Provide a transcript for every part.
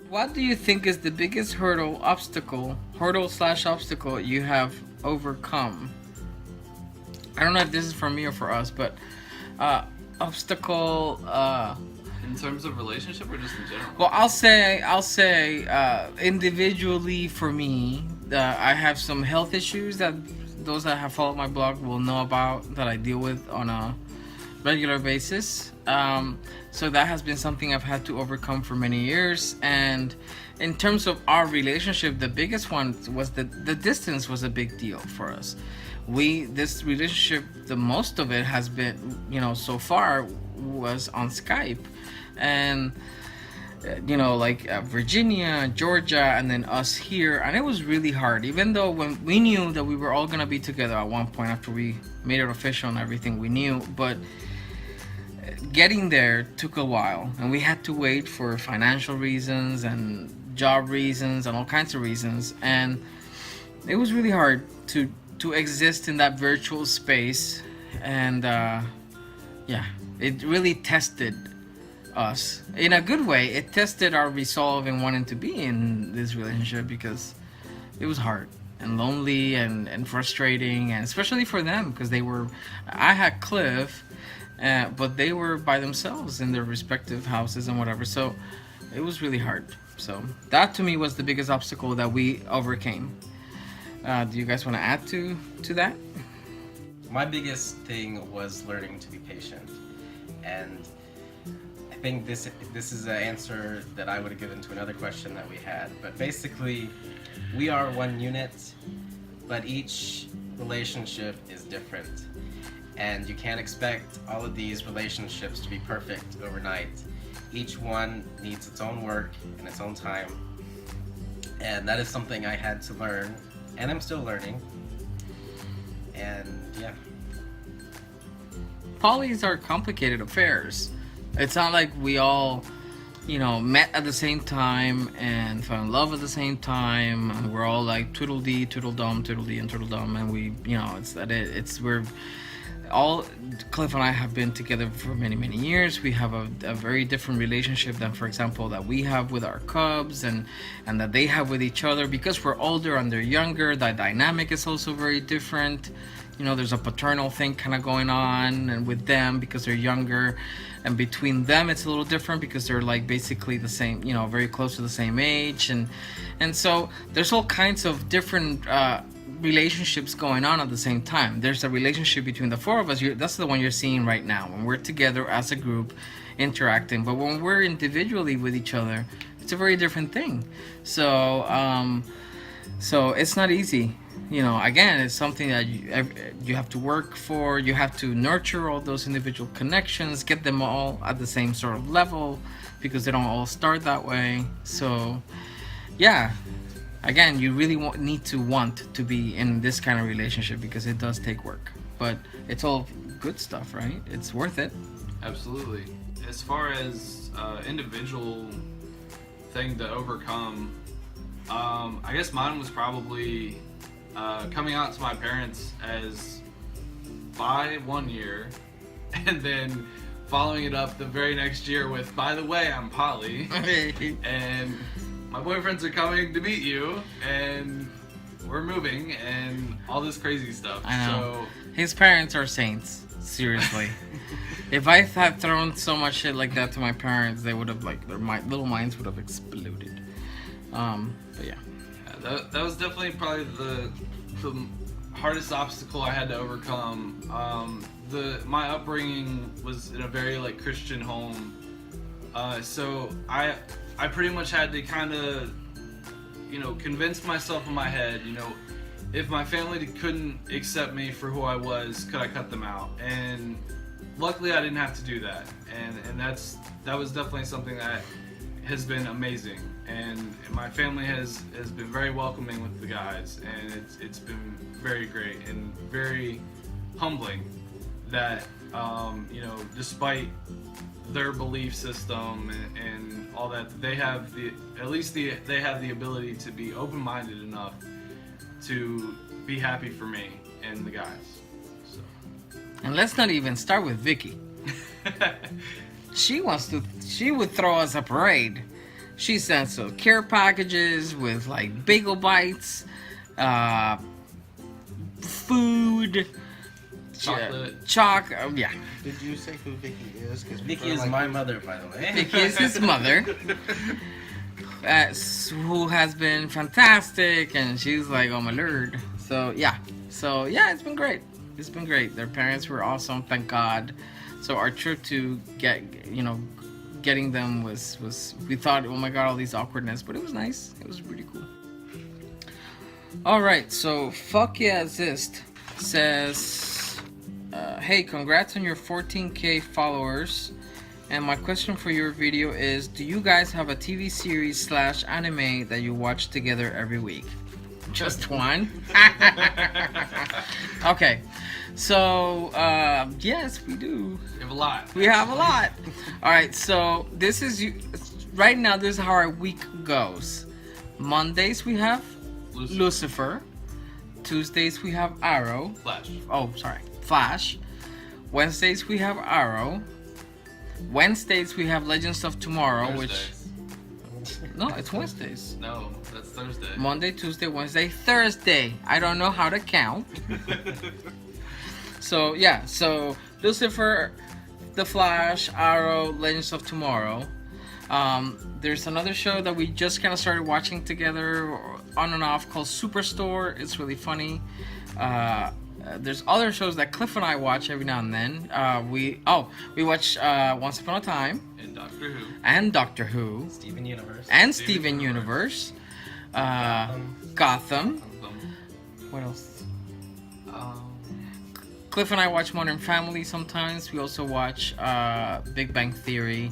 What do you think is the biggest hurdle/obstacle you have overcome? I don't know if this is for me or for us, but obstacle. In terms of relationship or just in general? Well, I'll say individually for me, I have some health issues that those that have followed my blog will know about that I deal with on a regular basis. So that has been something I've had to overcome for many years. And in terms of our relationship, the biggest one was that the distance was a big deal for us. This relationship, the most of it has been, so far was on Skype, and like Virginia, Georgia, and then us here. And it was really hard, even though when we knew that we were all gonna be together at one point after we made it official and everything, we knew, but getting there took a while, and we had to wait for financial reasons and job reasons and all kinds of reasons, and it was really hard to exist in that virtual space. And it really tested us in a good way. It tested our resolve in wanting to be in this relationship, because it was hard and lonely and frustrating, and especially for them, because I had Cliff, but they were by themselves in their respective houses and whatever, so it was really hard. So that to me was the biggest obstacle that we overcame. Do you guys want to add to that? My biggest thing was learning to be patient, and I think this is an answer that I would have given to another question that we had. But basically, we are one unit, but each relationship is different, and you can't expect all of these relationships to be perfect overnight. Each one needs its own work and its own time, and that is something I had to learn, and I'm still learning. And yeah. Polys are complicated affairs. It's not like we all, met at the same time and fell in love at the same time, and we're all like tweedledee, tweedledum, tweedledee, and tweedledum, and we're all, Cliff and I have been together for many, many years. We have a very different relationship than, for example, that we have with our cubs and that they have with each other, because we're older and they're younger. The dynamic is also very different. There's a paternal thing kind of going on, and with them, because they're younger, and between them it's a little different because they're like basically the same, very close to the same age, and so there's all kinds of different relationships going on at the same time. There's a relationship between the four of us. That's the one you're seeing right now when we're together as a group interacting, but when we're individually with each other, it's a very different thing. So it's not easy. Again, it's something that you have to work for. You have to nurture all those individual connections, get them all at the same sort of level, because they don't all start that way. So yeah, again, you really need to want to be in this kind of relationship, because it does take work, but it's all good stuff, right? It's worth it. Absolutely. As far as individual thing to overcome, I guess mine was probably coming out to my parents as bi 1 year, and then following it up the very next year with, by the way, I'm poly, and my boyfriends are coming to meet you, and we're moving, and all this crazy stuff. I know. So his parents are saints, seriously. If I had thrown so much shit like that to my parents, they would have, their little minds would have exploded. But yeah. That was definitely probably the hardest obstacle I had to overcome. My upbringing was in a very Christian home, so I pretty much had to kind of convince myself in my head, if my family couldn't accept me for who I was, could I cut them out? And luckily I didn't have to do that, and that was definitely something that has been amazing, and my family has been very welcoming with the guys, and it's been very great and very humbling that despite their belief system and all that, they have the ability to be open-minded enough to be happy for me and the guys. So. And let's not even start with Vicky. She would throw us a parade. She sends us care packages with like bagel bites, food, Chocolate. Yeah. Did you say who Vicky is? Because Vicky is my mother, by the way. Vicky is his mother, who has been fantastic, and she's like, oh my lord. So yeah, it's been great. It's been great. Their parents were awesome, thank God. So our trip to getting them was we thought, oh my god, all these awkwardness, but it was nice. It was really cool. All right, so fuckyeahazizt says, hey, congrats on your 14K followers. And my question for your video is, do you guys have a TV series / anime that you watch together every week? Just one? Okay. So, yes, we do. We have a lot. We have a lot. All right, so right now, this is how our week goes. Mondays, we have Lucifer. Tuesdays, we have Arrow. Flash. Wednesdays, we have Arrow. Wednesdays, we have Legends of Tomorrow, No, it's Wednesdays. No, that's Thursday. Monday, Tuesday, Wednesday, Thursday. I don't know how to count. So Lucifer, The Flash, Arrow, Legends of Tomorrow. There's another show that we just kind of started watching together on and off called Superstore. It's really funny. There's other shows that Cliff and I watch every now and then. We watch Once Upon a Time. And Doctor Who. Steven Universe. And Steven Universe. Gotham. What else? Cliff and I watch Modern Family sometimes. We also watch Big Bang Theory.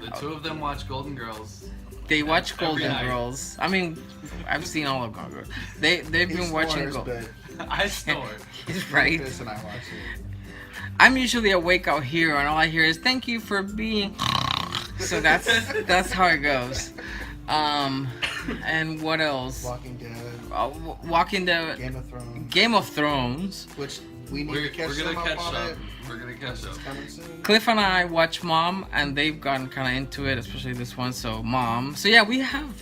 The two of them watch Golden Girls. They watch Golden Girls. I mean, I've seen all of Golden Girls. They've been watching Golden. I snore. He's right. Chris and I watch it. I'm usually awake out here, and all I hear is "Thank you for being." So that's how it goes. And what else? Walking Dead. Walking Dead. Game of Thrones. Which we need to catch them up on it. We're gonna catch up. It's coming soon. Cliff and I watch Mom, and they've gotten kind of into it, especially this one. So Mom. So yeah, we have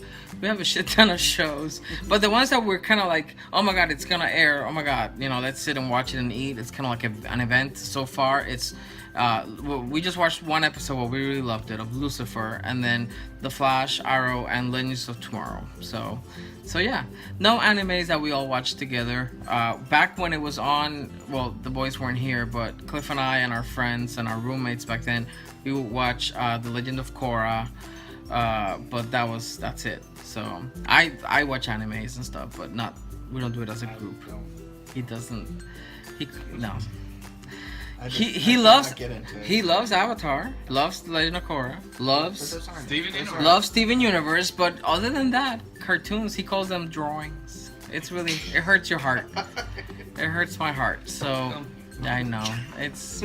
a shit ton of shows, but the ones that we're kind of like, oh my god, it's gonna air. Oh my god, let's sit and watch it and eat. It's kind of like an event. So far, it's we just watched one episode where we really loved it of Lucifer, and then The Flash, Arrow, and Legends of Tomorrow. So yeah, no animes that we all watched together. Back when it was on, well, the boys weren't here, but Cliff and I and our friends and our roommates back then, we would watch The Legend of Korra. But that's it. So I watch animes and stuff, but we don't do it as a group. He doesn't. No. He loves Avatar, loves The Legend of Korra, loves Steven Universe, but other than that, cartoons, he calls them drawings. It hurts your heart. It hurts my heart. So I know it's.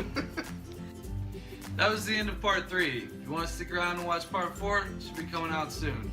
That was the end of part 3. If you want to stick around and watch part 4, it should be coming out soon.